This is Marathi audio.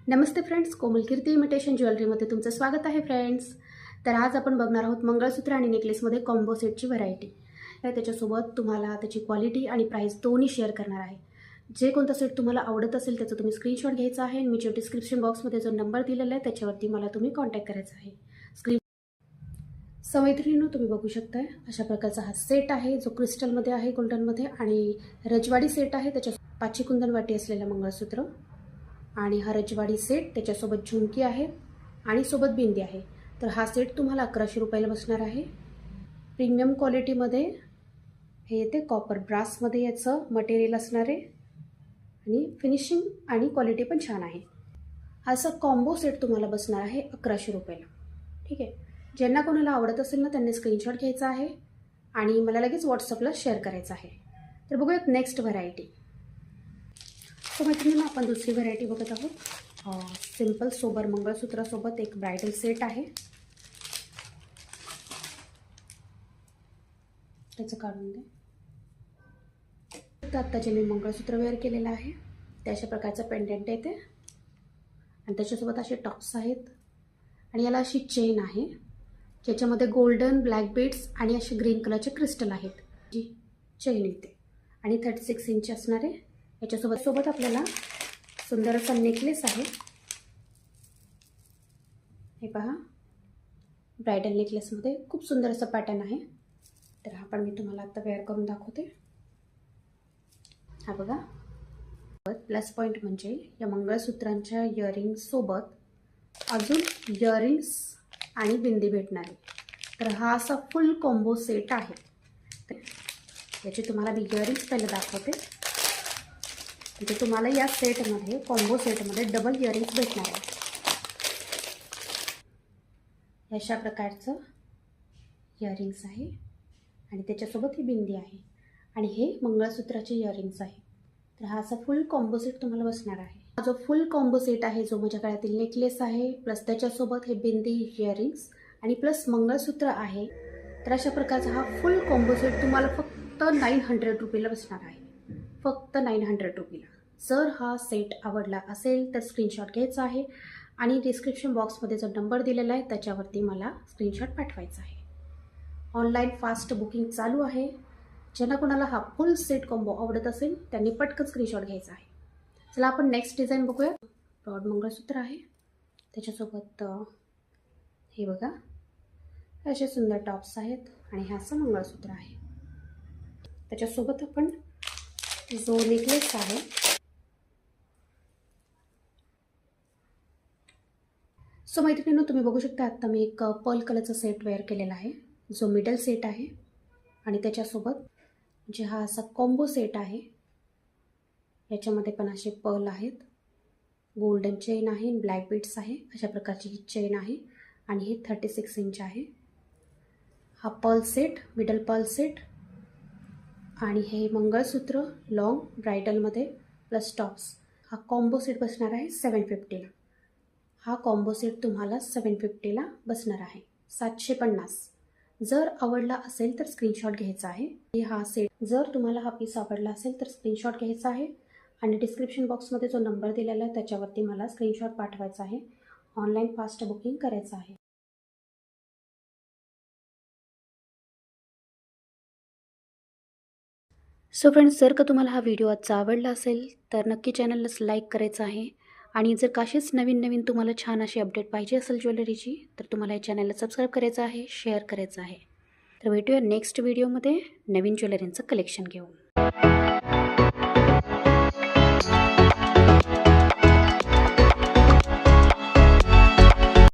नमस्ते फ्रेंड्स, कोमल कीर्ती इमिटेशन ज्वेलरीमध्ये तुमचं स्वागत आहे फ्रेंड्स। तर आज आपण बघणार आहोत मंगळसूत्र आणि नेकलेसमध्ये कॉम्बो सेटची व्हरायटी। त्याच्यासोबत तुम्हाला त्याची क्वालिटी आणि प्राइस दोन्ही शेअर करणार आहे। जे कोणता सेट तुम्हाला आवडत असेल त्याचा तुम्ही स्क्रीनशॉट घ्यायचा आहे आणि मी डिस्क्रिप्शन बॉक्समध्ये जो नंबर दिलेला आहे त्याच्यावरती मला तुम्ही कॉन्टॅक्ट करायचा आहे। मैत्रिणींनो, तुम्ही बघू शकताय अशा प्रकारचा हा सेट आहे जो क्रिस्टलमध्ये आहे, गोल्डनमध्ये, आणि रजवाडी सेट आहे। त्याच्या पाची कुंदन वाटी असलेलं मंगळसूत्र आणि हा रजवाडी सेट, त्याच्यासोबत झुमकी आहे आणि सोबत बिंदी आहे। तर हा सेट तुम्हाला 1100 रुपयाला बसणार आहे। प्रीमियम क्वालिटीमध्ये हे येते, कॉपर ब्रासमध्ये याचं मटेरियल असणार आहे आणि फिनिशिंग आणि क्वालिटी पण छान आहे। असं कॉम्बो सेट तुम्हाला बसणार आहे 1100 रुपयाला। ठीक आहे, ज्यांना कोणाला आवडत असेल ना त्यांनी स्क्रीनशॉट घ्यायचा आहे आणि मला लगेच व्हॉट्सअपला शेअर करायचं आहे। तर बघूयात नेक्स्ट व्हरायटी। तो मैत्रिणींनो, आपण दुसरी व्हरायटी बघत आहोत। सिंपल सोबर मंगळसूत्रासोबत एक ब्रायडल सेट आहे। त्याचं काढून दे। आता जे मी मंगळसूत्र वेअर केलेलं आहे त्या अशा प्रकारचा पेंडेंट येते आणि त्याच्यासोबत असे टॉप्स आहेत आणि याला अशी चेन आहे ज्याच्यामध्ये गोल्डन, ब्लॅक बीड्स आणि असे ग्रीन कलरचे क्रिस्टल आहेत। जी चेन येते आणि 36 इंच असणार आहे। याच्यासोबत आपल्याला सुंदर असा नेकलेस आहे। हे पहा, ब्रायडल नेकलेसमध्ये खूप सुंदर असा पॅटर्न आहे। तर हा पण मी तुम्हाला आता वेअर करून दाखवते। हा बघा, प्लस पॉइंट म्हणजे या मंगळसूत्रांच्या इयरिंग्स सोबत अजून इयरिंग्स आणि बिंदी भेटणार आहे। तर हा असा फुल कॉम्बो सेट आहे। याची तुम्हाला मी इयरिंग्स पहिले दाखवते। म्हणजे तुम्हाला या सेटमध्ये, कॉम्बो सेटमध्ये डबल इयरिंग्स भेटणार आहे। अशा प्रकारचं इयरिंग्स आहे आणि त्याच्यासोबत ही बिंदी आहे आणि हे मंगळसूत्राचे इयरिंग्स आहे। तर हा असा फुल कॉम्बो सेट तुम्हाला बसणार आहे। हा जो फुल कॉम्बो सेट आहे, जो माझ्या गळ्यातील नेकलेस आहे प्लस त्याच्यासोबत हे बिंदी, इयरिंग्स आणि प्लस मंगळसूत्र आहे। तर अशा प्रकारचा हा फुल कॉम्बो सेट तुम्हाला फक्त 900 रुपयाला बसणार आहे। फक्त 900 रुपयाला। जर हा सेट आवडला असेल तर स्क्रीनशॉट घ्यायचा आहे आणि डिस्क्रिप्शन बॉक्समध्ये जो नंबर दिलेला आहे त्याच्यावरती मला स्क्रीनशॉट पाठवायचा आहे। ऑनलाईन फास्ट बुकिंग चालू आहे। ज्यांना कोणाला हा फुल सेट कॉम्बो आवडत असेल त्यांनी पटकन स्क्रीनशॉट घ्यायचा आहे। चला आपण नेक्स्ट डिझाईन बघूया। ब्रॉड मंगळसूत्र आहे, त्याच्यासोबत हे बघा असे सुंदर टॉप्स आहेत आणि हे असं मंगळसूत्र आहे। त्याच्यासोबत आपण जो नेकलेस आहे, सो मैत्रिणींनो, तुम्ही बघू शकता आता मी एक पर्ल कलरचा सेट वेअर केलेला आहे जो मिडल सेट आहे आणि त्याच्यासोबत जे हा असा कॉम्बो सेट आहे याच्यामध्ये पण असे पर्ल आहेत, गोल्डन चेन आहे, ब्लॅक बीड्स आहे, अशा प्रकारची ही चेन आहे आणि हे 36 इंच आहे। हा pearl set, middle pearl set आणि हे मंगळसूत्र लॉंग ब्रायडलमध्ये प्लस टॉप्स, हा कॉम्बो सेट बसणार आहे 750ला। हा कॉम्बो सेट तुम्हाला 750ला बसणार आहे, 750। जर आवडला असेल तर स्क्रीनशॉट घ्यायचा आहे। हा सेट जर तुम्हाला हा पीस आवडला असेल तर स्क्रीनशॉट घ्यायचा आहे आणि डिस्क्रिप्शन बॉक्समध्ये जो नंबर दिलेला आहे त्याच्यावरती मला स्क्रीनशॉट पाठवायचा आहे। ऑनलाईन फास्ट बुकिंग करायचं आहे। सो फ्रेंड्स, जर का तुम्हाला हा व्हिडिओ आजचा आवडला असेल तर नक्की चॅनलला लाईक करायचं आहे आणि जर काशीच नवीन तुम्हाला छान अशी अपडेट पाहिजे असेल ज्वेलरीची तर तुम्हाला या चॅनलला सबस्क्राईब करायचं आहे, शेअर करायचं आहे। तर भेटूया नेक्स्ट व्हिडिओमध्ये नवीन ज्वेलरींचं कलेक्शन घेऊन।